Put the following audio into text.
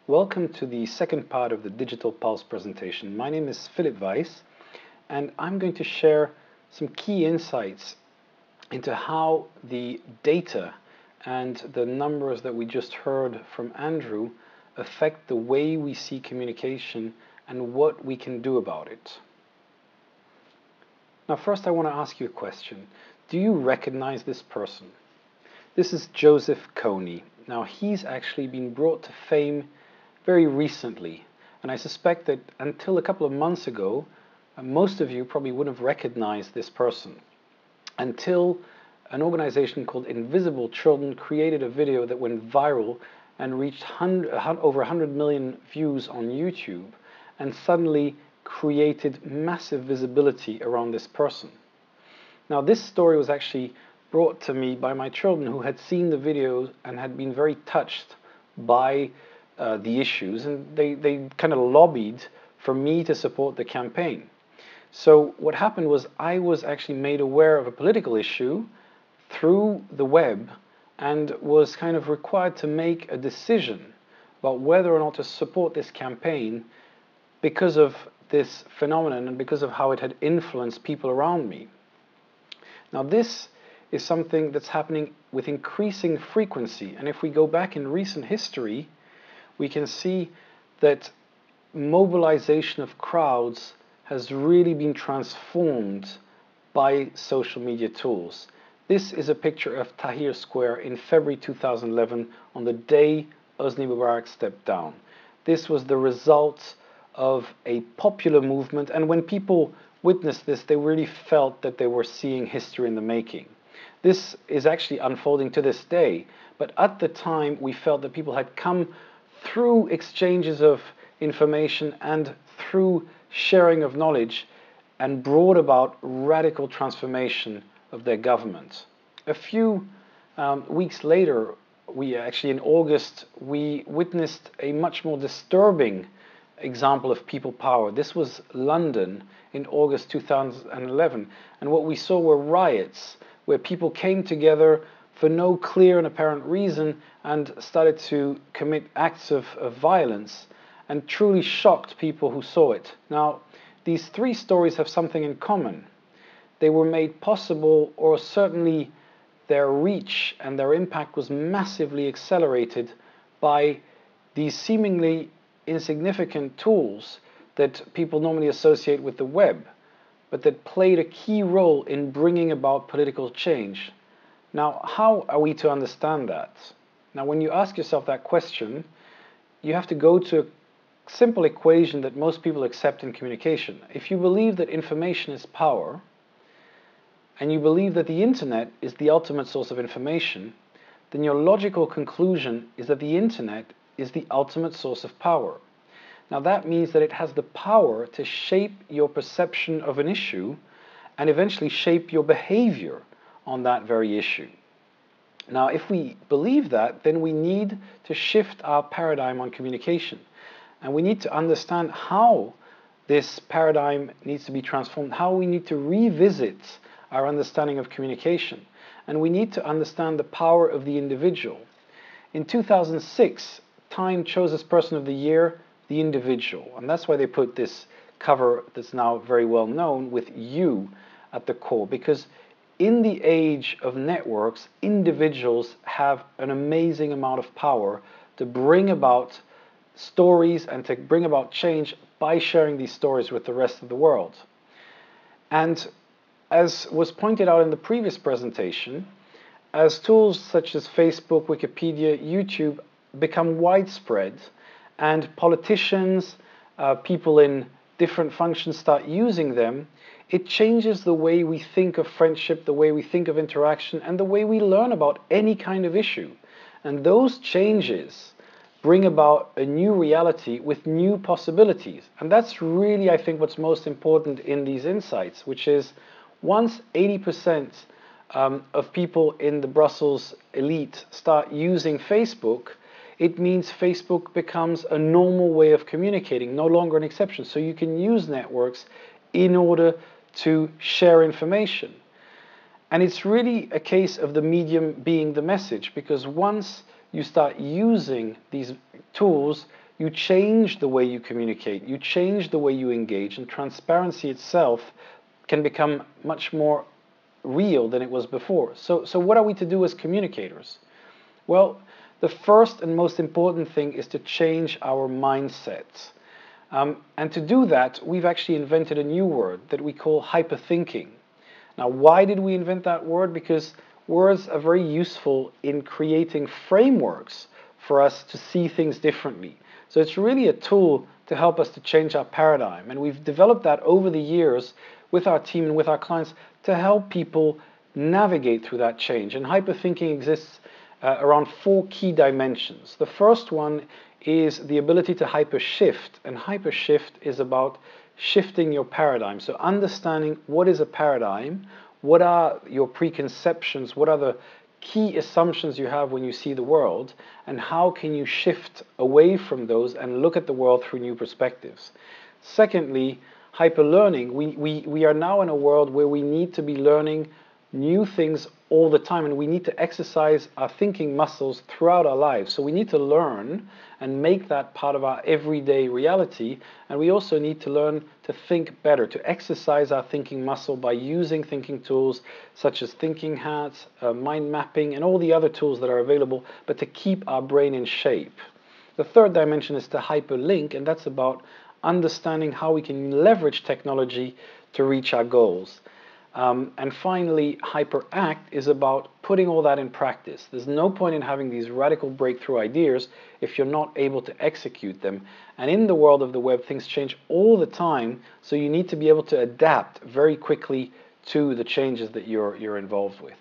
Welcome to the second part of the Digital Pulse presentation. My name is Weiss, and I'm going to share some key insights into how the data and the numbers that we just heard from Andrew affect the way we see communication and what we can do about it. Now, first I want to ask you a question. Do you recognize this person? This is Joseph Kony. Now, he's actually been brought to fame very recently, and I suspect that until a couple of months ago, most of you probably wouldn't have recognized this person until an organization called Invisible Children created a video that went viral and reached over 100 million views on YouTube, and suddenly created massive visibility around this person. Now, this story was actually brought to me by my children, who had seen the videos and had been very touched by the issues, and they kind of lobbied for me to support the campaign. So what happened was I was actually made aware of a political issue through the web and was kind of required to make a decision about whether or not to support this campaign because of this phenomenon and because of how it had influenced people around me. Now, this is something that's happening with increasing frequency, and if we go back in recent history, we can see that mobilization of crowds has really been transformed by social media tools. This is a picture of Tahrir Square in February 2011 on the day Hosni Mubarak stepped down. This was the result of a popular movement, and when people witnessed this, they really felt that they were seeing history in the making. This is actually unfolding to this day, but at the time we felt that people had come through exchanges of information and through sharing of knowledge and brought about radical transformation of their government. A few weeks later, in August, we witnessed a much more disturbing example of people power. This was London in August 2011, and what we saw were riots where people came together for no clear and apparent reason and started to commit acts of violence, and truly shocked people who saw it. Now, these three stories have something in common. They were made possible, or certainly their reach and their impact was massively accelerated by these seemingly insignificant tools that people normally associate with the web, but that played a key role in bringing about political change. Now, how are we to understand that? Now, when you ask yourself that question, you have to go to a simple equation that most people accept in communication. If you believe that information is power, and you believe that the internet is the ultimate source of information, then your logical conclusion is that the internet is the ultimate source of power. Now, that means that it has the power to shape your perception of an issue and eventually shape your behavior on that very issue. Now, if we believe that, then we need to shift our paradigm on communication. And we need to understand how this paradigm needs to be transformed, how we need to revisit our understanding of communication. And we need to understand the power of the individual. In 2006, Time chose as Person of the Year the individual. And that's why they put this cover that's now very well known with you at the core. Because in the age of networks, individuals have an amazing amount of power to bring about stories and to bring about change by sharing these stories with the rest of the world. And as was pointed out in the previous presentation, as tools such as Facebook, Wikipedia, YouTube become widespread and politicians, people in different functions start using them, it changes the way we think of friendship, the way we think of interaction, and the way we learn about any kind of issue. And those changes bring about a new reality with new possibilities. And that's really, I think, what's most important in these insights, which is once 80% of people in the Brussels elite start using Facebook, it means Facebook becomes a normal way of communicating, no longer an exception. So you can use networks in order to share information. And it's really a case of the medium being the message, because once you start using these tools, you change the way you communicate, you change the way you engage, and transparency itself can become much more real than it was before. So what are we to do as communicators? Well, the first and most important thing is to change our mindset. And to do that, we've actually invented a new word that we call hyperthinking. Now, why did we invent that word? Because words are very useful in creating frameworks for us to see things differently. So it's really a tool to help us to change our paradigm. And we've developed that over the years with our team and with our clients to help people navigate through that change. And hyperthinking exists around 4 key dimensions. The first one is the ability to hypershift, and hypershift is about shifting your paradigm. So understanding what is a paradigm, what are your preconceptions, what are the key assumptions you have when you see the world, and how can you shift away from those and look at the world through new perspectives. Secondly, hyperlearning. We are now in a world where we need to be learning new things all the time, and we need to exercise our thinking muscles throughout our lives. So we need to learn and make that part of our everyday reality, and we also need to learn to think better, to exercise our thinking muscle by using thinking tools such as thinking hats, mind mapping, and all the other tools that are available, but to keep our brain in shape. The third dimension is to hyperlink, and that's about understanding how we can leverage technology to reach our goals. And finally, hyperact is about putting all that in practice. There's no point in having these radical breakthrough ideas if you're not able to execute them. And in the world of the web, things change all the time, so you need to be able to adapt very quickly to the changes that you're involved with.